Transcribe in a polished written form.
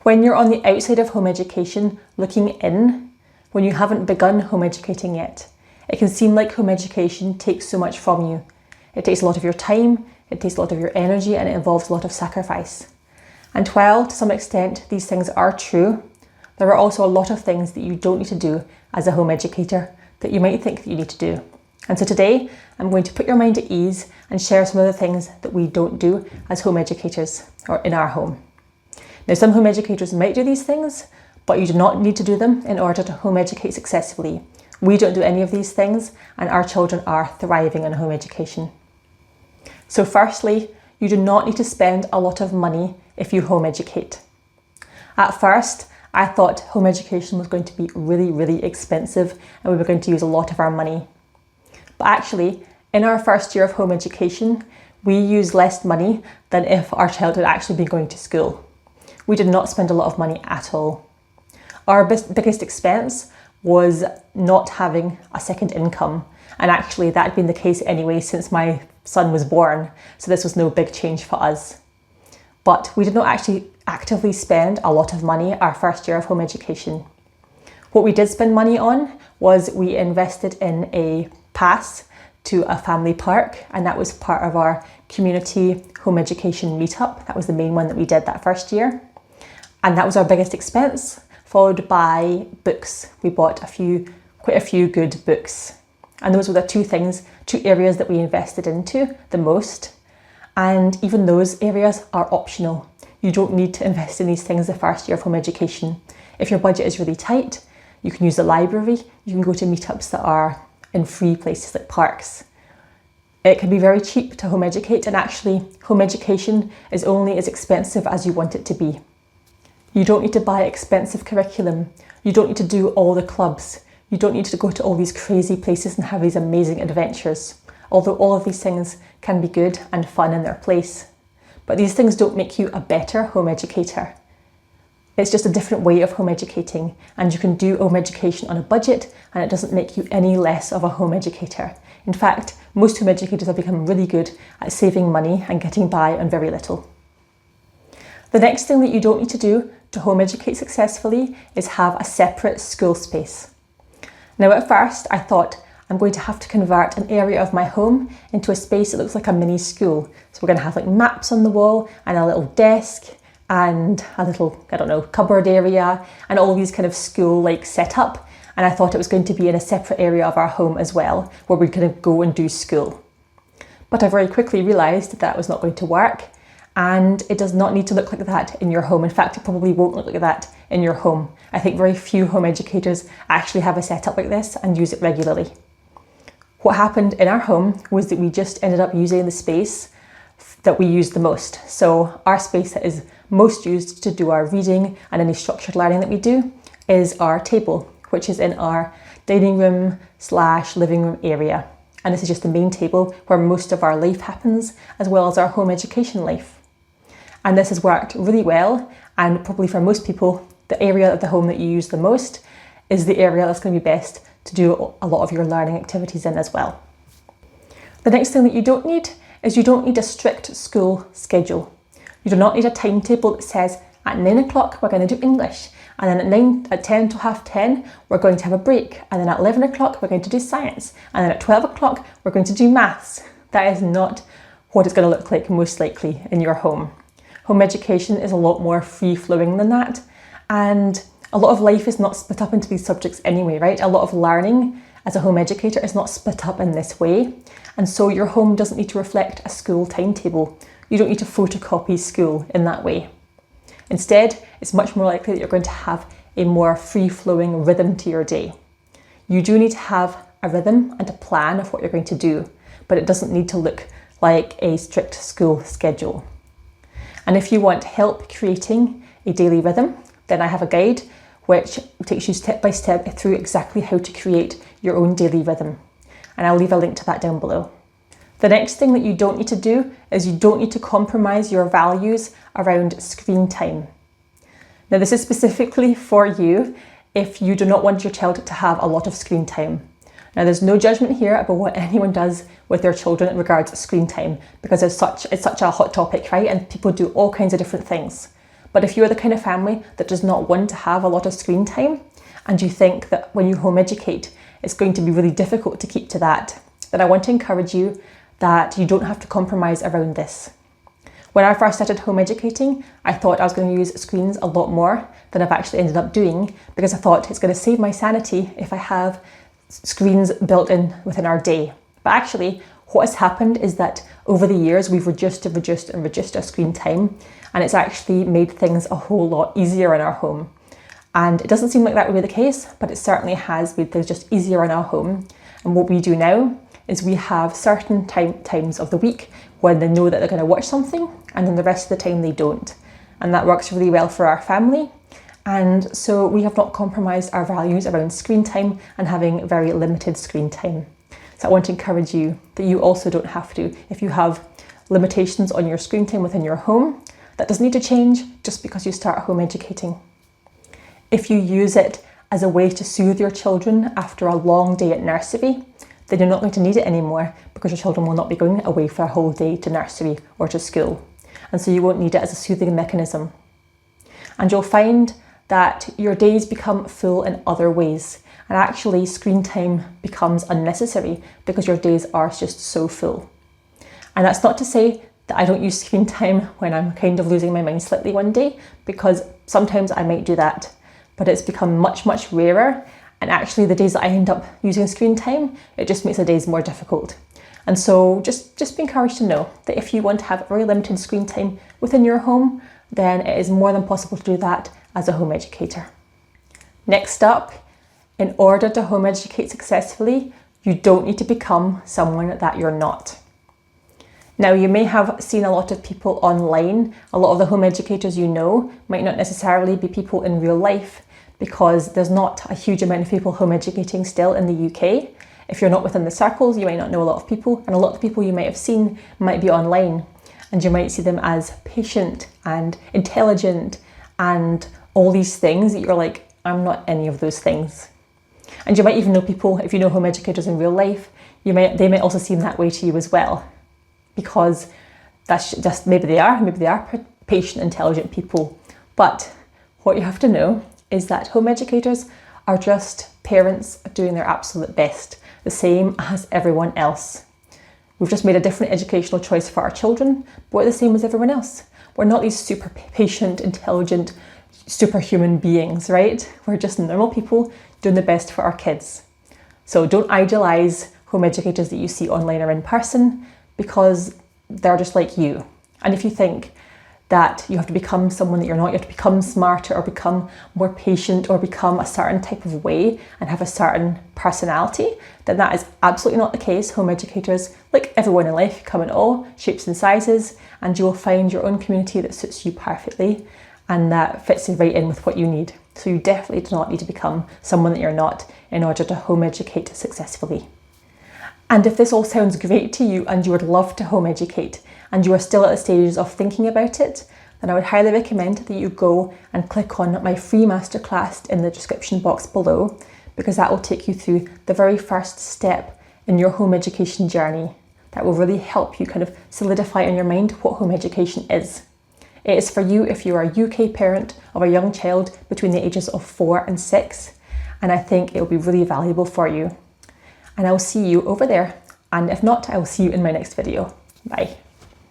When you're on the outside of home education, looking in, when you haven't begun home educating yet, it can seem like home education takes so much from you. It takes a lot of your time, it takes a lot of your energy, and it involves a lot of sacrifice. And while to some extent these things are true, there are also a lot of things that you don't need to do as a home educator that you might think that you need to do. And so today I'm going to put your mind at ease and share some of the things that we don't do as home educators or in our home. Now, some home educators might do these things, but you do not need to do them in order to home educate successfully. We don't do any of these things, and our children are thriving in home education. So firstly, you do not need to spend a lot of money if you home educate. At first, I thought home education was going to be really, really expensive and we were going to use a lot of our money. But actually, in our first year of home education, we used less money than if our child had actually been going to school. We did not spend a lot of money at all. Our biggest expense was not having a second income. And actually that had been the case anyway since my son was born. So this was no big change for us. But we did not actually actively spend a lot of money our first year of home education. What we did spend money on was we invested in a pass to a family park, and that was part of our community home education meetup. That was the main one that we did that first year. And that was our biggest expense, followed by books. We bought quite a few good books. And those were the two areas that we invested into the most. And even those areas are optional. You don't need to invest in these things the first year of home education. If your budget is really tight, you can use the library, you can go to meetups that are in free places like parks. It can be very cheap to home educate, and actually home education is only as expensive as you want it to be. You don't need to buy expensive curriculum. You don't need to do all the clubs. You don't need to go to all these crazy places and have these amazing adventures. Although all of these things can be good and fun in their place. But these things don't make you a better home educator. It's just a different way of home educating, and you can do home education on a budget and it doesn't make you any less of a home educator. In fact, most home educators have become really good at saving money and getting by on very little. The next thing that you don't need to do to home educate successfully is have a separate school space. Now at first I thought I'm going to have to convert an area of my home into a space that looks like a mini school. So we're going to have like maps on the wall and a little desk and a little, cupboard area and all these kind of school-like setup. And I thought it was going to be in a separate area of our home as well, where we could go and do school. But I very quickly realised that was not going to work, and it does not need to look like that in your home. In fact, it probably won't look like that in your home. I think very few home educators actually have a setup like this and use it regularly. What happened in our home was that we just ended up using the space that we used the most. So our space that is most used to do our reading and any structured learning that we do is our table, which is in our dining room / living room area. And this is just the main table where most of our life happens, as well as our home education life. And this has worked really well, and probably for most people, the area of the home that you use the most is the area that's going to be best to do a lot of your learning activities in as well. The next thing that you don't need is you don't need a strict school schedule. You do not need a timetable that says at 9 o'clock we're going to do English, and then at 10 to half 10 we're going to have a break, and then at 11 o'clock we're going to do science, and then at 12 o'clock we're going to do maths. That is not what it's going to look like most likely in your home. Home education is a lot more free-flowing than that, and a lot of life is not split up into these subjects anyway, right? A lot of learning as a home educator is not split up in this way, and so your home doesn't need to reflect a school timetable. You don't need to photocopy school in that way. Instead, it's much more likely that you're going to have a more free-flowing rhythm to your day. You do need to have a rhythm and a plan of what you're going to do, but it doesn't need to look like a strict school schedule. And if you want help creating a daily rhythm, then I have a guide which takes you step by step through exactly how to create your own daily rhythm. And I'll leave a link to that down below. The next thing that you don't need to do is you don't need to compromise your values around screen time. Now, this is specifically for you if you do not want your child to have a lot of screen time. Now, there's no judgment here about what anyone does with their children in regards to screen time, because it's such a hot topic, right? And people do all kinds of different things. But if you're the kind of family that does not want to have a lot of screen time, and you think that when you home educate, it's going to be really difficult to keep to that, then I want to encourage you that you don't have to compromise around this. When I first started home educating, I thought I was going to use screens a lot more than I've actually ended up doing, because I thought it's going to save my sanity if I have screens built in within our day. But actually, what has happened is that over the years, we've reduced our screen time, and it's actually made things a whole lot easier in our home. And it doesn't seem like that would be the case, but it certainly has made things just easier in our home. And what we do now is we have certain times of the week when they know that they're going to watch something, and then the rest of the time they don't. And that works really well for our family. And so we have not compromised our values around screen time and having very limited screen time. So I want to encourage you that you also don't have to. If you have limitations on your screen time within your home, that doesn't need to change just because you start home educating. If you use it as a way to soothe your children after a long day at nursery, then you're not going to need it anymore, because your children will not be going away for a whole day to nursery or to school. And so you won't need it as a soothing mechanism. And you'll find that your days become full in other ways. And actually screen time becomes unnecessary because your days are just so full. And that's not to say that I don't use screen time when I'm kind of losing my mind slightly one day, because sometimes I might do that, but it's become much, much rarer. And actually the days that I end up using screen time, it just makes the days more difficult. And so just be encouraged to know that if you want to have very limited screen time within your home, then it is more than possible to do that as a home educator. Next up, in order to home educate successfully, you don't need to become someone that you're not. Now, you may have seen a lot of people online. A lot of the home educators you know might not necessarily be people in real life, because there's not a huge amount of people home educating still in the UK. If you're not within the circles, you might not know a lot of people, and a lot of people you might have seen might be online, and you might see them as patient and intelligent and all these things that you're like, I'm not any of those things. And you might even know people, if you know home educators in real life, they might also seem that way to you as well, because that's just maybe they are patient, intelligent people. But what you have to know is that home educators are just parents doing their absolute best, the same as everyone else. We've just made a different educational choice for our children, but we're the same as everyone else. We're not these super patient, intelligent, superhuman beings, right? We're just normal people doing the best for our kids. So don't idolize home educators that you see online or in person, because they're just like you. And if you think that you have to become someone that you're not, you have to become smarter or become more patient or become a certain type of way and have a certain personality, then that is absolutely not the case. Home educators, like everyone in life, come in all shapes and sizes, and you will find your own community that suits you perfectly and that fits right in with what you need. So you definitely do not need to become someone that you're not in order to home educate successfully. And if this all sounds great to you and you would love to home educate, and you are still at the stages of thinking about it, then I would highly recommend that you go and click on my free masterclass in the description box below, because that will take you through the very first step in your home education journey. That will really help you kind of solidify in your mind what home education is. It is for you if you are a UK parent of a young child between the ages of 4 and 6, and I think it will be really valuable for you. And I will see you over there, and if not, I will see you in my next video. Bye.